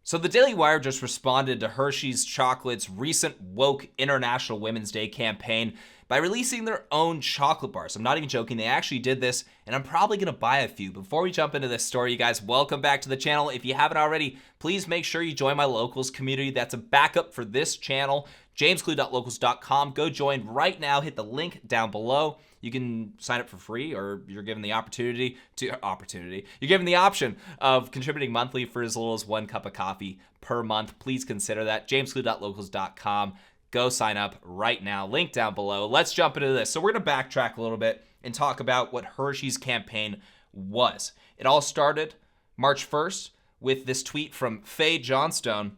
So the Daily Wire just responded to Hershey's Chocolate's recent woke International Women's Day campaign by releasing their own chocolate bars. I'm not even joking, they actually did this, and I'm probably going to buy a few. Before we jump into this story, you guys, welcome back to the channel. If you haven't already, please make sure you join my locals community. That's a backup for this channel, jamesklug.locals.com. Go join right now, hit the link down below. You can sign up for free, or you're given the You're given the option of contributing monthly for as little as 1 cup of coffee per month. Please consider that. jamesklug.locals.com. Go sign up right now. Link down below. Let's jump into this. So we're going to backtrack a little bit and talk about what Hershey's campaign was. It all started March 1st with this tweet from Faye Johnstone.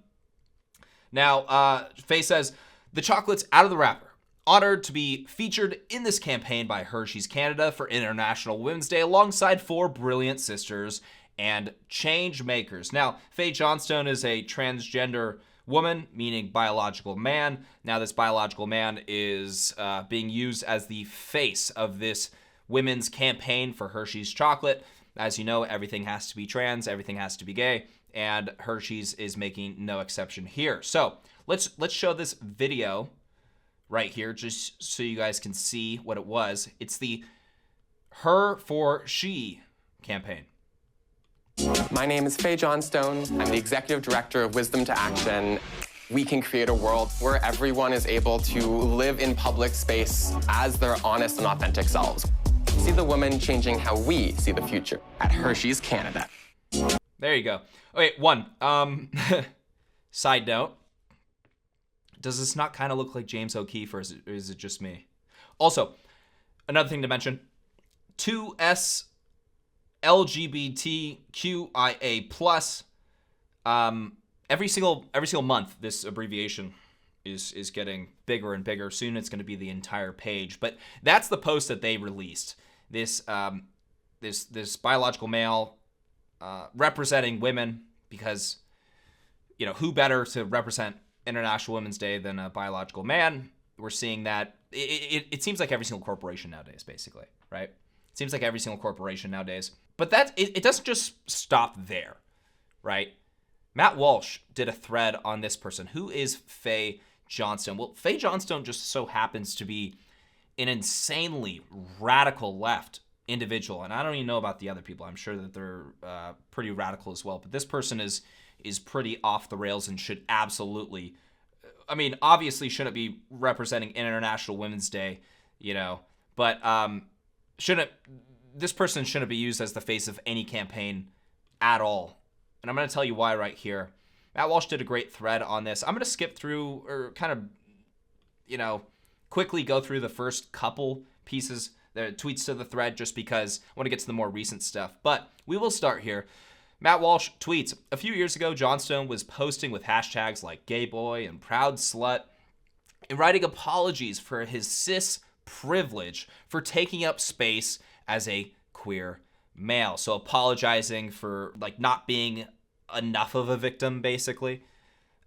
Now, Faye says, "The chocolate's out of the wrapper. Honored to be featured in this campaign by Hershey's Canada for International Women's Day alongside 4 brilliant sisters and change makers." Now, Faye Johnstone is a transgender woman, meaning biological man. Now, this biological man is being used as the face of this women's campaign for Hershey's chocolate. As you know, everything has to be trans, everything has to be gay, and Hershey's is making no exception here. So let's show this video right here, just so you guys can see what it was. It's the Her for She campaign. My name is Faye Johnstone. I'm the Executive Director of Wisdom to Action. We can create a world where everyone is able to live in public space as their honest and authentic selves. See the women changing how we see the future at Hershey's Canada. There you go. Okay, one. Side note. Does this not kind of look like James O'Keefe, or is it just me? Also, another thing to mention, 2S LGBTQIA+. Every single month, this abbreviation is getting bigger and bigger. Soon it's going to be the entire page. But that's the post that they released. This this biological male representing women, because, you know, who better to represent International Women's Day than a biological man? We're seeing that it seems like every single corporation nowadays, basically, right? It seems like every single corporation nowadays. But it doesn't just stop there, right? Matt Walsh did a thread on this person. Who is Faye Johnstone? Well, Faye Johnstone just so happens to be an insanely radical left individual, and I don't even know about the other people. I'm sure that they're pretty radical as well, but this person is pretty off the rails and should absolutely, I mean, obviously shouldn't be representing International Women's Day, you know, but this person shouldn't be used as the face of any campaign at all. And I'm going to tell you why right here. Matt Walsh did a great thread on this. I'm going to skip through, or kind of, you know, quickly go through the first couple pieces, the tweets to the thread, just because I want to get to the more recent stuff. But we will start here. Matt Walsh tweets, "A few years ago, Johnstone was posting with hashtags like gay boy and proud slut and writing apologies for his cis privilege for taking up space as a queer male." So apologizing for like not being enough of a victim, basically.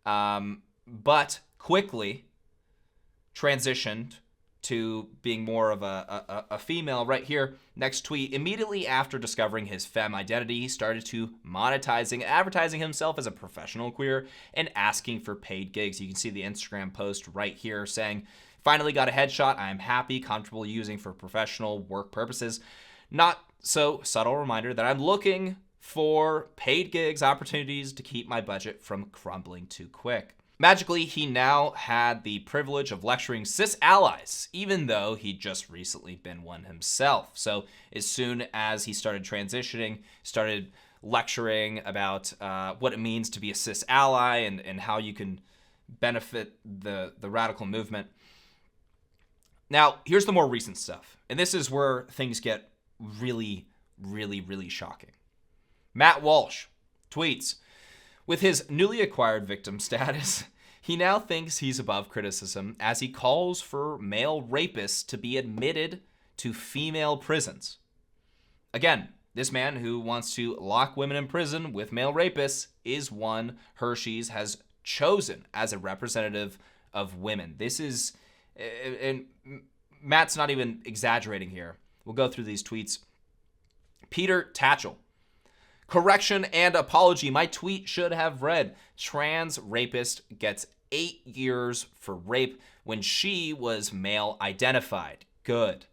But quickly transitioned to being more of a female right here. Next tweet, immediately after discovering his femme identity, he started to monetizing, advertising himself as a professional queer and asking for paid gigs. You can see the Instagram post right here saying, "Finally got a headshot. I am happy, comfortable using for professional work purposes. Not so subtle reminder that I'm looking for paid gigs, opportunities to keep my budget from crumbling too quick." Magically, he now had the privilege of lecturing cis allies, even though he'd just recently been one himself. So as soon as he started transitioning, started lecturing about what it means to be a cis ally and how you can benefit the radical movement. Now, here's the more recent stuff. And this is where things get really, really, really shocking. Matt Walsh tweets, "With his newly acquired victim status, he now thinks he's above criticism as he calls for male rapists to be admitted to female prisons." Again, this man who wants to lock women in prison with male rapists is one Hershey's has chosen as a representative of women. This is, and Matt's not even exaggerating here. We'll go through these tweets. Peter Tatchell, Correction and apology. My tweet should have read, trans rapist gets 8 years for rape when she was male identified. Good.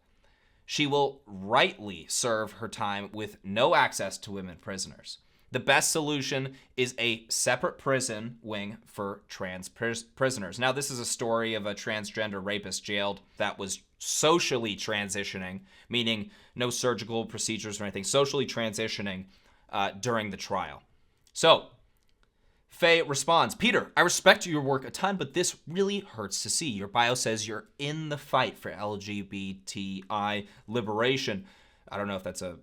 She will rightly serve her time with no access to women prisoners. The best solution is a separate prison wing for trans prisoners. Now, this is a story of a transgender rapist jailed that was socially transitioning, meaning no surgical procedures or anything, socially transitioning during the trial. So, Faye responds, Peter, I respect your work a ton, but this really hurts to see. Your bio says you're in the fight for LGBTI liberation. I don't know if that's a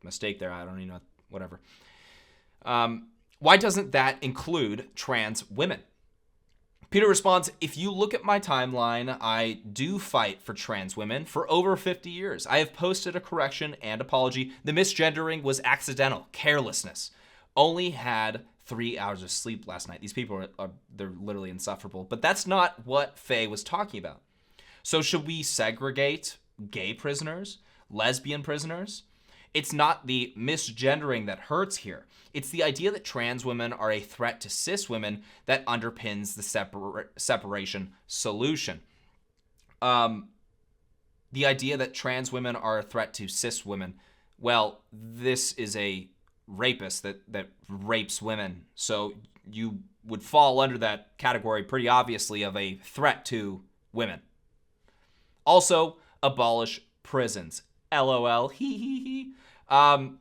mistake there. I don't even know. Whatever. Why doesn't that include trans women? Peter responds, if you look at my timeline, I do fight for trans women for over 50 years. I have posted a correction and apology. The misgendering was accidental, carelessness. Only had 3 hours of sleep last night. These people they're literally insufferable. But that's not what Faye was talking about. So should we segregate gay prisoners, lesbian prisoners? It's not the misgendering that hurts here. It's the idea that trans women are a threat to cis women that underpins the separation solution. The idea that trans women are a threat to cis women, well, this is a rapist that rapes women. So you would fall under that category pretty obviously of a threat to women. Also, abolish prisons. LOL. Hee hee hee.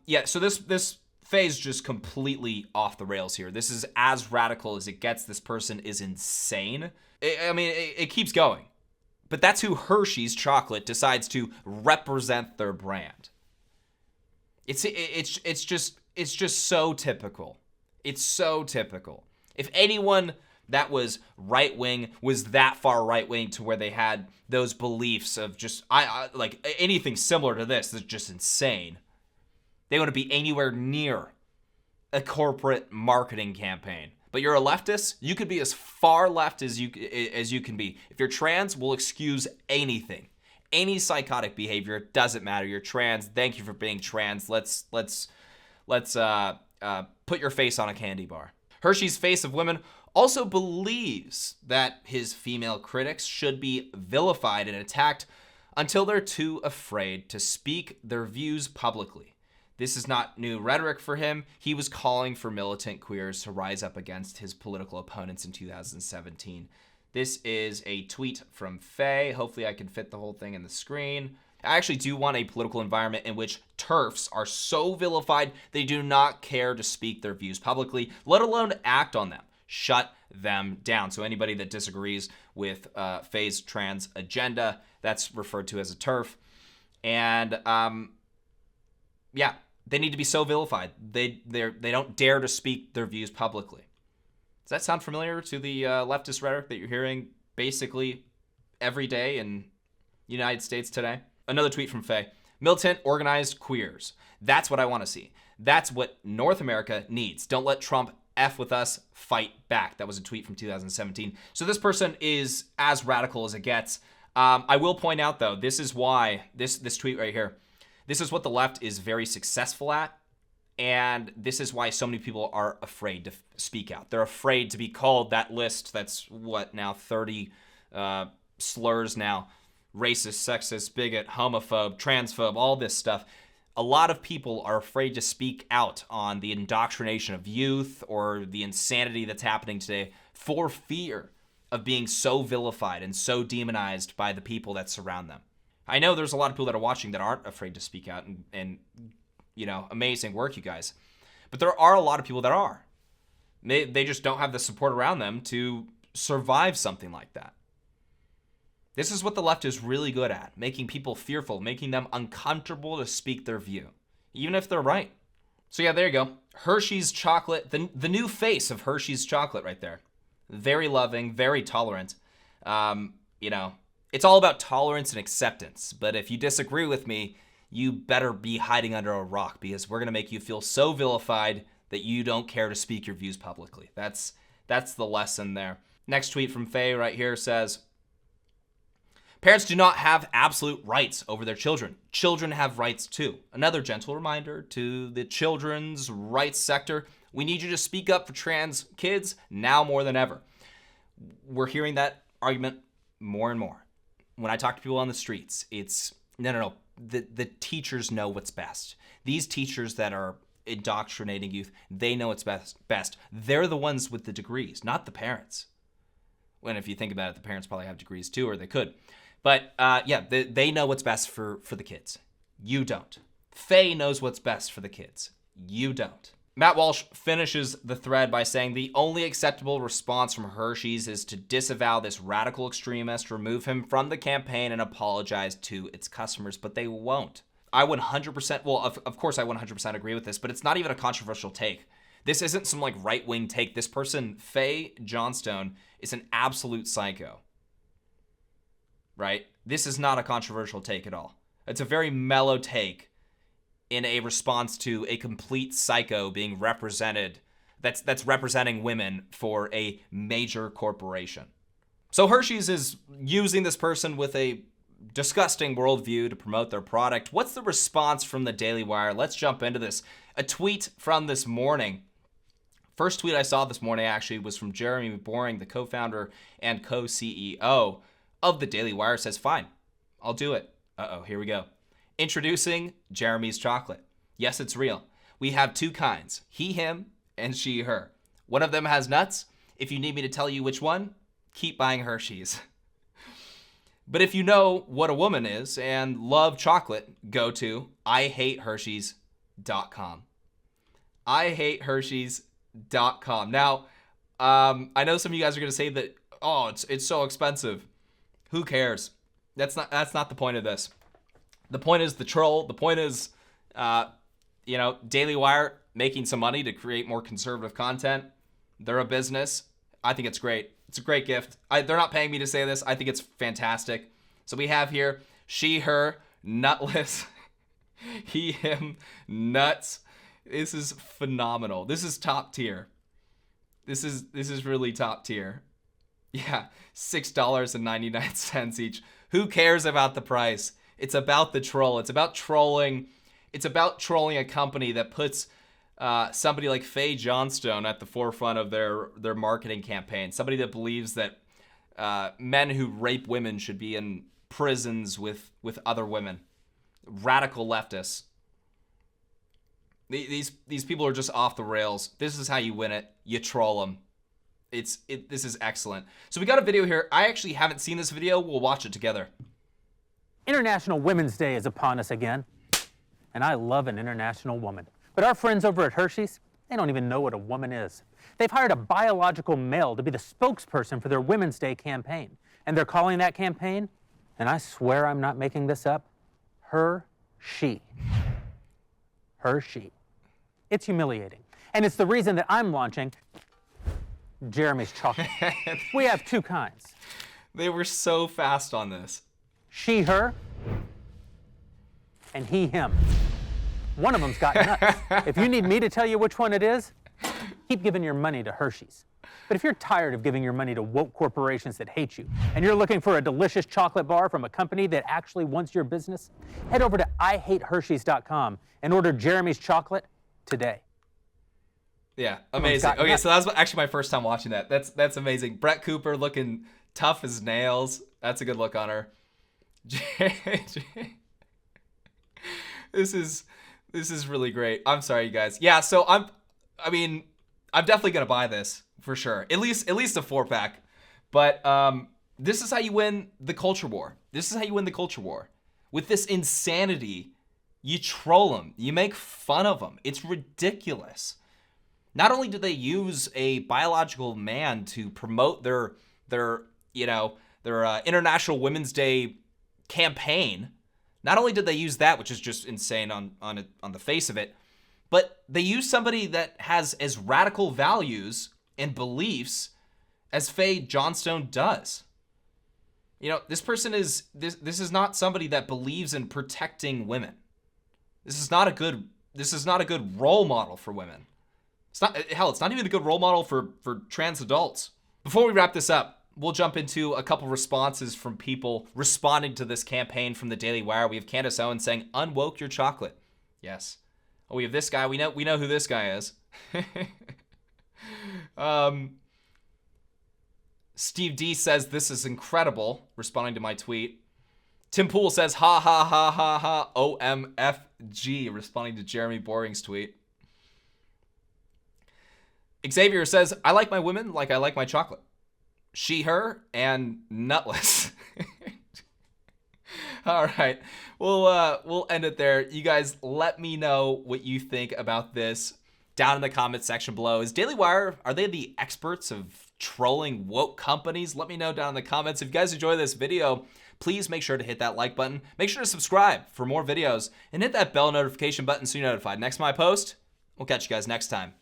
Yeah, so this Faye's just completely off the rails here. This is as radical as it gets. This person is insane. It keeps going. But that's who Hershey's chocolate decides to represent their brand. It's just so typical. It's so typical. If anyone that was right-wing was that far right-wing to where they had those beliefs of just I like anything similar to this is just insane. They wouldn't be anywhere near a corporate marketing campaign. But you're a leftist, you could be as far left as you can be. If you're trans, we'll excuse anything. Any psychotic behavior, it doesn't matter. You're trans. Thank you for being trans. Let's put your face on a candy bar. Hershey's face of women also believes that his female critics should be vilified and attacked until they're too afraid to speak their views publicly. This is not new rhetoric for him. He was calling for militant queers to rise up against his political opponents in 2017. This is a tweet from Faye. Hopefully I can fit the whole thing in the screen. I actually do want a political environment in which TERFs are so vilified they do not care to speak their views publicly, let alone act on them. Shut them down. So anybody that disagrees with Faye's trans agenda, that's referred to as a TERF. And yeah, they need to be so vilified. They don't dare to speak their views publicly. Does that sound familiar to the leftist rhetoric that you're hearing basically every day in the United States today? Another tweet from Faye. Militant, organized queers. That's what I want to see. That's what North America needs. Don't let Trump F with us, fight back. That was a tweet from 2017. So this person is as radical as it gets. I will point out, though, this is why, this tweet right here, this is what the left is very successful at. And this is why so many people are afraid to speak out. They're afraid to be called that list. That's what now, 30 slurs now. Racist, sexist, bigot, homophobe, transphobe, all this stuff. A lot of people are afraid to speak out on the indoctrination of youth or the insanity that's happening today for fear of being so vilified and so demonized by the people that surround them. I know there's a lot of people that are watching that aren't afraid to speak out and you know, amazing work, you guys. But there are a lot of people that are. They just don't have the support around them to survive something like that. This is what the left is really good at, making people fearful, making them uncomfortable to speak their view, even if they're right. So yeah, there you go. Hershey's chocolate, the new face of Hershey's chocolate right there. Very loving, very tolerant. You know, it's all about tolerance and acceptance. But if you disagree with me, you better be hiding under a rock because we're going to make you feel so vilified that you don't care to speak your views publicly. That's the lesson there. Next tweet from Faye right here says, Parents do not have absolute rights over their children. Children have rights too. Another gentle reminder to the children's rights sector, we need you to speak up for trans kids now more than ever. We're hearing that argument more and more. When I talk to people on the streets, it's, no. The teachers know what's best. These teachers that are indoctrinating youth, they know what's best. They're the ones with the degrees, not the parents. When if you think about it, the parents probably have degrees too, or they could. But they know what's best for the kids. You don't. Faye knows what's best for the kids. You don't. Matt Walsh finishes the thread by saying the only acceptable response from Hershey's is to disavow this radical extremist, remove him from the campaign, and apologize to its customers, but they won't. I 100%, well, of course I 100% agree with this, but it's not even a controversial take. This isn't some like right-wing take. This person, Faye Johnstone, is an absolute psycho. Right? This is not a controversial take at all. It's a very mellow take in a response to a complete psycho being represented, that's representing women for a major corporation. So Hershey's is using this person with a disgusting worldview to promote their product. What's the response from the Daily Wire? Let's jump into this. A tweet from this morning. First tweet I saw this morning actually was from Jeremy Boring, the co-founder and co-CEO of the Daily Wire. Says, fine, I'll do it. Here we go. Introducing Jeremy's chocolate. Yes, it's real. We have two kinds, he, him, and she, her. One of them has nuts. If you need me to tell you which one, keep buying Hershey's. But if you know what a woman is and love chocolate, go to IHateHershey's.com. IHateHershey's.com. Now, I know some of you guys are going to say that, oh, it's so expensive. Who cares? That's not the point of this. The point is the troll. The point is, Daily Wire making some money to create more conservative content. They're a business. I think it's great. It's a great gift. They're not paying me to say this. I think it's fantastic. So we have here she, her, nutless, he, him, nuts. This is phenomenal. This is top tier. This is really top tier. Yeah, $6.99 each. Who cares about the price? It's about the troll. It's about trolling. It's about trolling a company that puts somebody like Faye Johnstone at the forefront of their marketing campaign. Somebody that believes that men who rape women should be in prisons with other women. Radical leftists. These people are just off the rails. This is how you win it. You troll them. This is excellent. So we got a video here. I actually haven't seen this video. We'll watch it together. International Women's Day is upon us again, and I love an international woman. But our friends over at Hershey's, they don't even know what a woman is. They've hired a biological male to be the spokesperson for their Women's Day campaign, and they're calling that campaign, and I swear I'm not making this up, Hershey. Hershey. It's humiliating, and it's the reason that I'm launching Jeremy's chocolate. We have two kinds. They were so fast on this. She, her, and he, him. One of them's got nuts. If you need me to tell you which one it is, keep giving your money to Hershey's. But if you're tired of giving your money to woke corporations that hate you, and you're looking for a delicious chocolate bar from a company that actually wants your business, head over to IHateHershey's.com and order Jeremy's chocolate today. Yeah, amazing. Okay, so that was actually my first time watching that. That's amazing. Brett Cooper looking tough as nails. That's a good look on her. This is really great. I'm sorry, you guys. Yeah, so I'm definitely gonna buy this for sure. At least a 4-pack. But this is how you win the culture war. This is how you win the culture war. With this insanity, you troll them. You make fun of them. It's ridiculous. Not only do they use a biological man to promote their International Women's Day campaign, not only did they use that, which is just insane on the face of it, but they use somebody that has as radical values and beliefs as Faye Johnstone does. This person is this is not somebody that believes in protecting women. This is not a good role model for women. It's not even a good role model for trans adults. Before we wrap this up, we'll jump into a couple responses from people responding to this campaign from the Daily Wire. We have Candace Owens saying, "Unwoke your chocolate." Yes. Oh, we have this guy. We know who this guy is. Steve D says, "This is incredible," responding to my tweet. Tim Pool says, "Ha ha ha ha ha OMFG," responding to Jeremy Boring's tweet. Xavier says, "I like my women like I like my chocolate. She, her, and nutless." All right, we'll end it there. You guys, let me know what you think about this down in the comments section below. Is Daily Wire, are they the experts of trolling woke companies? Let me know down in the comments. If you guys enjoy this video, please make sure to hit that like button. Make sure to subscribe for more videos and hit that bell notification button so you're notified next time I post. We'll catch you guys next time.